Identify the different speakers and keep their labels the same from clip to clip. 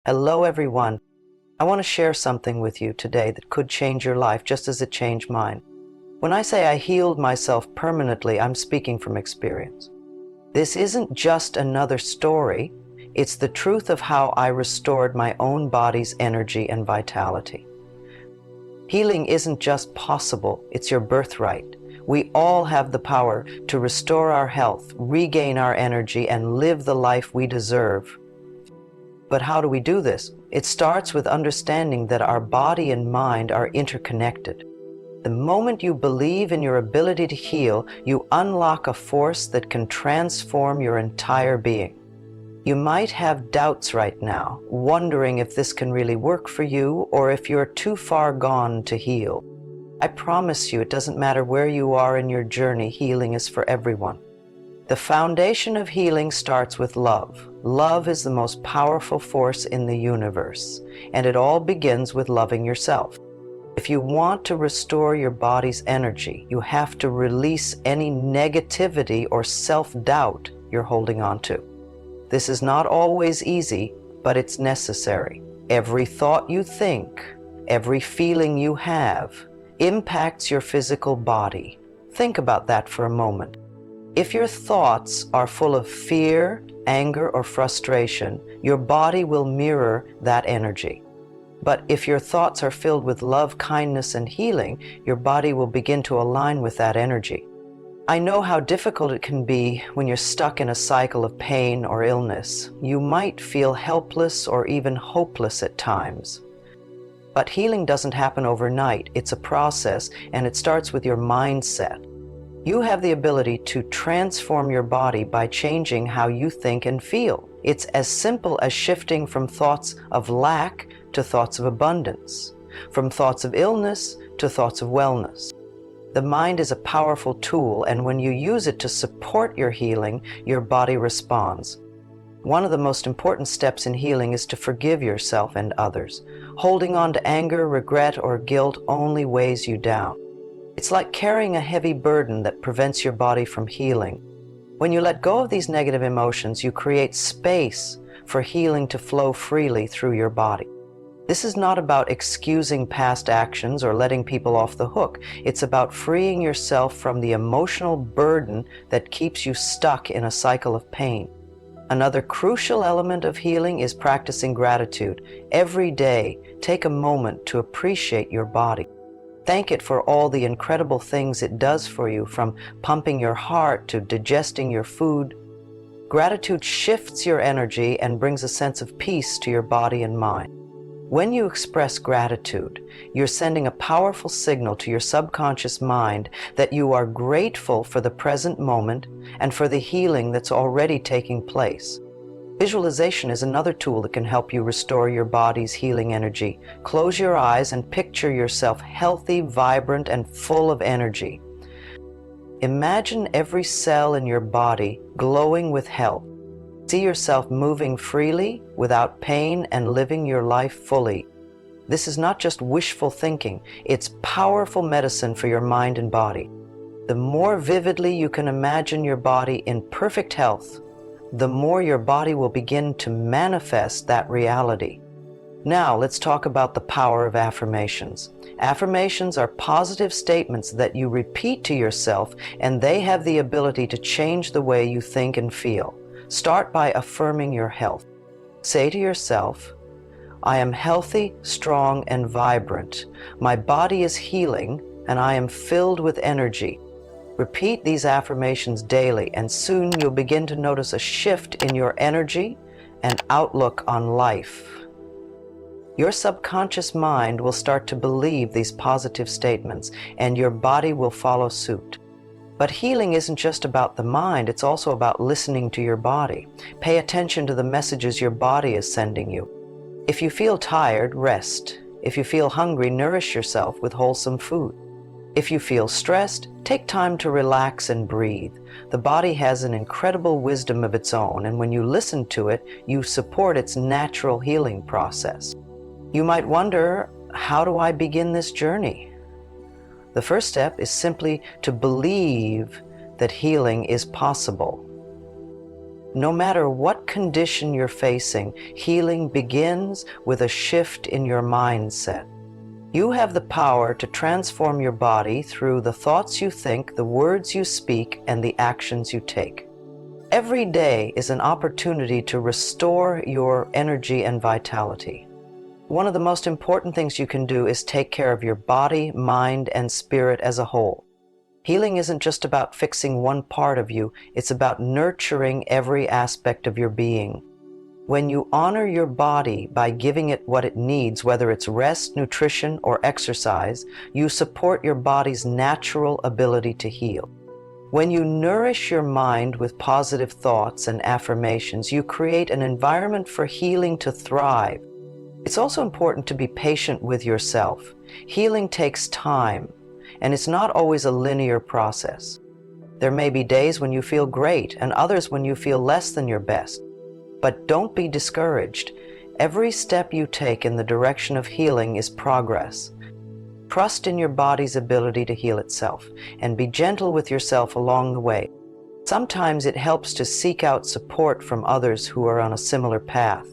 Speaker 1: Hello, everyone. I want to share something with you today that could change your life just as it changed mine. When I say I healed myself permanently, I'm speaking from experience. This isn't just another story. It's the truth of how I restored my own body's energy and vitality. Healing isn't just possible, it's your birthright. We all have the power to restore our health, regain our energy, and live the life we deserve. But how do we do this? It starts with understanding that our body and mind are interconnected. The moment you believe in your ability to heal, you unlock a force that can transform your entire being. You might have doubts right now, wondering if this can really work for you or if you're too far gone to heal. I promise you, it doesn't matter where you are in your journey, healing is for everyone. The foundation of healing starts with love. Love is the most powerful force in the universe, and it all begins with loving yourself. If you want to restore your body's energy, you have to release any negativity or self-doubt you're holding on to. This is not always easy, but it's necessary. Every thought you think, every feeling you have, impacts your physical body. Think about that for a moment. If your thoughts are full of fear, anger, or frustration, your body will mirror that energy. But if your thoughts are filled with love, kindness, and healing, your body will begin to align with that energy. I know how difficult it can be when you're stuck in a cycle of pain or illness. You might feel helpless or even hopeless at times. But healing doesn't happen overnight. It's a process, and it starts with your mindset. You have the ability to transform your body by changing how you think and feel. It's as simple as shifting from thoughts of lack to thoughts of abundance, from thoughts of illness to thoughts of wellness. The mind is a powerful tool, and when you use it to support your healing, your body responds. One of the most important steps in healing is to forgive yourself and others. Holding on to anger, regret, or guilt only weighs you down. It's like carrying a heavy burden that prevents your body from healing. When you let go of these negative emotions, you create space for healing to flow freely through your body. This is not about excusing past actions or letting people off the hook. It's about freeing yourself from the emotional burden that keeps you stuck in a cycle of pain. Another crucial element of healing is practicing gratitude. Every day, take a moment to appreciate your body. Thank it for all the incredible things it does for you, from pumping your heart to digesting your food. Gratitude shifts your energy and brings a sense of peace to your body and mind. When you express gratitude, you're sending a powerful signal to your subconscious mind that you are grateful for the present moment and for the healing that's already taking place. Visualization is another tool that can help you restore your body's healing energy. Close your eyes and picture yourself healthy, vibrant, and full of energy. Imagine every cell in your body glowing with health. See yourself moving freely, without pain, and living your life fully. This is not just wishful thinking, it's powerful medicine for your mind and body. The more vividly you can imagine your body in perfect health, the more your body will begin to manifest that reality. Now, let's talk about the power of affirmations. Affirmations are positive statements that you repeat to yourself, and they have the ability to change the way you think and feel. Start by affirming your health. Say to yourself, I am healthy, strong, and vibrant. My body is healing, and I am filled with energy. Repeat these affirmations daily, and soon you'll begin to notice a shift in your energy and outlook on life. Your subconscious mind will start to believe these positive statements, and your body will follow suit. But healing isn't just about the mind, it's also about listening to your body. Pay attention to the messages your body is sending you. If you feel tired, rest. If you feel hungry, nourish yourself with wholesome food. If you feel stressed, take time to relax and breathe. The body has an incredible wisdom of its own, and when you listen to it, you support its natural healing process. You might wonder, how do I begin this journey? The first step is simply to believe that healing is possible. No matter what condition you're facing, healing begins with a shift in your mindset. You have the power to transform your body through the thoughts you think, the words you speak, and the actions you take. Every day is an opportunity to restore your energy and vitality. One of the most important things you can do is take care of your body, mind, and spirit as a whole. Healing isn't just about fixing one part of you, it's about nurturing every aspect of your being. When you honor your body by giving it what it needs, whether it's rest, nutrition, or exercise, you support your body's natural ability to heal. When you nourish your mind with positive thoughts and affirmations, you create an environment for healing to thrive. It's also important to be patient with yourself. Healing takes time, and it's not always a linear process. There may be days when you feel great and others when you feel less than your best. But don't be discouraged. Every step you take in the direction of healing is progress. Trust in your body's ability to heal itself, and be gentle with yourself along the way. Sometimes it helps to seek out support from others who are on a similar path.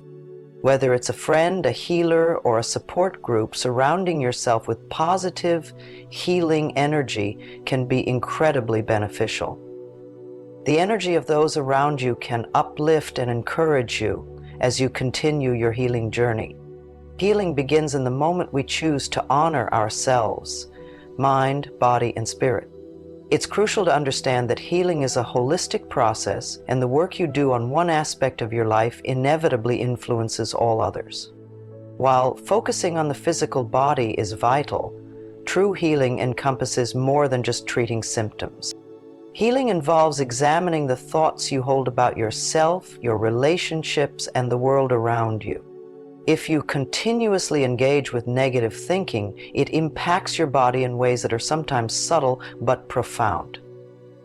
Speaker 1: Whether it's a friend, a healer, or a support group, surrounding yourself with positive, healing energy can be incredibly beneficial. The energy of those around you can uplift and encourage you as you continue your healing journey. Healing begins in the moment we choose to honor ourselves, mind, body, and spirit. It's crucial to understand that healing is a holistic process, and the work you do on one aspect of your life inevitably influences all others. While focusing on the physical body is vital, true healing encompasses more than just treating symptoms. Healing involves examining the thoughts you hold about yourself, your relationships, and the world around you. If you continuously engage with negative thinking, it impacts your body in ways that are sometimes subtle but profound.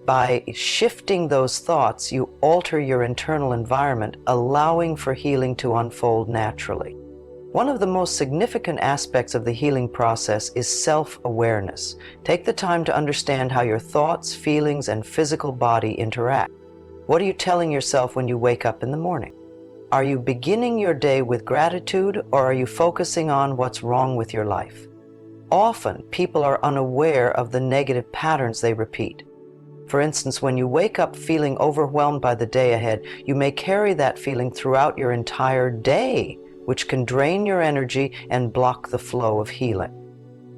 Speaker 1: By shifting those thoughts, you alter your internal environment, allowing for healing to unfold naturally. One of the most significant aspects of the healing process is self-awareness. Take the time to understand how your thoughts, feelings, and physical body interact. What are you telling yourself when you wake up in the morning? Are you beginning your day with gratitude, or are you focusing on what's wrong with your life? Often, people are unaware of the negative patterns they repeat. For instance, when you wake up feeling overwhelmed by the day ahead, you may carry that feeling throughout your entire day, which can drain your energy and block the flow of healing.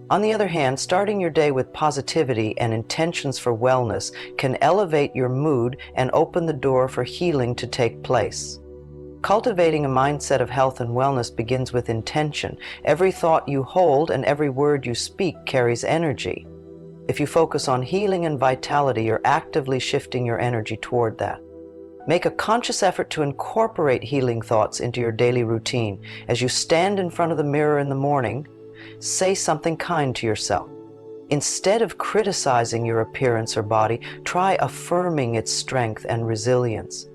Speaker 1: On the other hand, starting your day with positivity and intentions for wellness can elevate your mood and open the door for healing to take place. Cultivating a mindset of health and wellness begins with intention. Every thought you hold and every word you speak carries energy. If you focus on healing and vitality, you're actively shifting your energy toward that. Make a conscious effort to incorporate healing thoughts into your daily routine. As you stand in front of the mirror in the morning, say something kind to yourself. Instead of criticizing your appearance or body, try affirming its strength and resilience.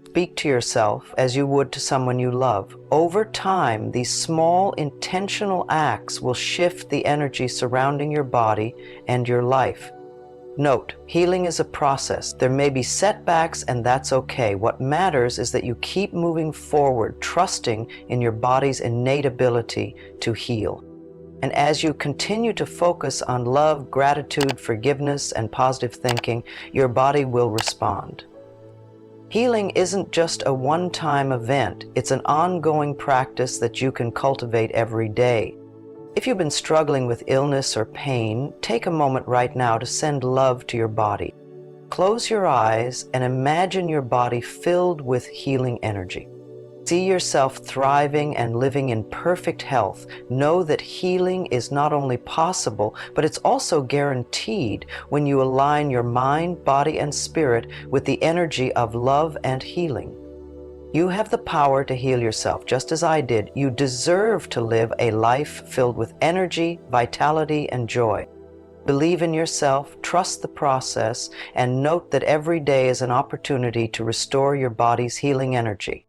Speaker 1: Speak to yourself as you would to someone you love. Over time, these small, intentional acts will shift the energy surrounding your body and your life. Note, healing is a process. There may be setbacks, and that's okay. What matters is that you keep moving forward, trusting in your body's innate ability to heal. And as you continue to focus on love, gratitude, forgiveness, and positive thinking, your body will respond. Healing isn't just a one-time event. It's an ongoing practice that you can cultivate every day. If you've been struggling with illness or pain, take a moment right now to send love to your body. Close your eyes and imagine your body filled with healing energy. See yourself thriving and living in perfect health. Know that healing is not only possible, but it's also guaranteed when you align your mind, body, and spirit with the energy of love and healing. You have the power to heal yourself, just as I did. You deserve to live a life filled with energy, vitality, and joy. Believe in yourself, trust the process, and note that every day is an opportunity to restore your body's healing energy.